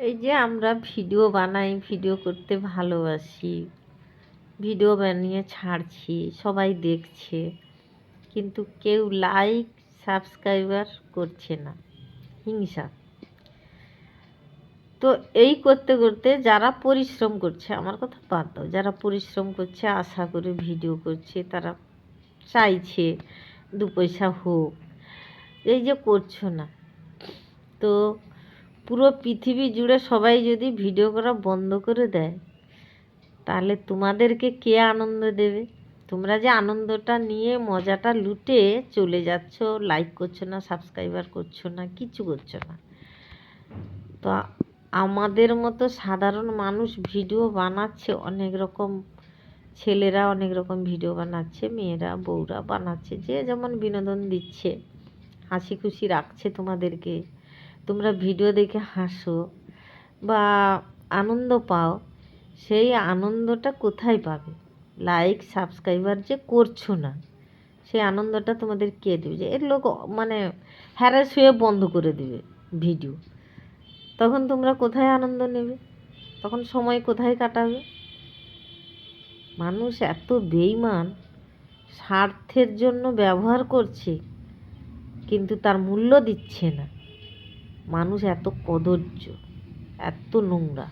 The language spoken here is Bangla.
এই যে আমরা ভিডিও বানাই, ভিডিও করতে ভালোবাসি, ভিডিও বানিয়ে ছাড়ছি, সবাই দেখছে, কিন্তু কেউ লাইক সাবস্ক্রাইবার করছে না। হিংসা। তো এই করতে করতে যারা পরিশ্রম করছে, আমার কথা বাদ দাও, যারা পরিশ্রম করছে আশা করে ভিডিও করছে, তারা চাইছে দু পয়সা হোক, এই যে করছো না, তো পুরো পৃথিবী জুড়ে সবাই যদি ভিডিও করা বন্ধ করে দেয়, তাহলে তোমাদেরকে কে আনন্দ দেবে? তোমরা যে আনন্দটা নিয়ে মজাটা লুটে চলে যাচ্ছ, লাইক করছো না, সাবস্ক্রাইবার করছো না, কিছু করছো না। তো আমাদের মতো সাধারণ মানুষ ভিডিও বানাচ্ছে, অনেক রকম ছেলেরা অনেক রকম ভিডিও বানাচ্ছে, মেয়েরা বউরা বানাচ্ছে, যে যেমন বিনোদন দিচ্ছে, হাসি খুশি রাখছে তোমাদেরকে, তোমরা ভিডিও দেখে হাসো বা আনন্দ পাও। সেই আনন্দটা কোথায় পাবে? লাইক সাবস্ক্রাইবার যে করছো না, সেই আনন্দটা তোমাদের কে দেবে? যে এর লোক মানে হ্যারাস হয়ে বন্ধ করে দেবে ভিডিও, তখন তোমরা কোথায় আনন্দ নেবে? তখন সময় কোথায় কাটাবে? মানুষ এত বেইমান, স্বার্থের জন্য ব্যবহার করছে কিন্তু তার মূল্য দিচ্ছে না। মানুষ এত কদর্য, এত নোংরা।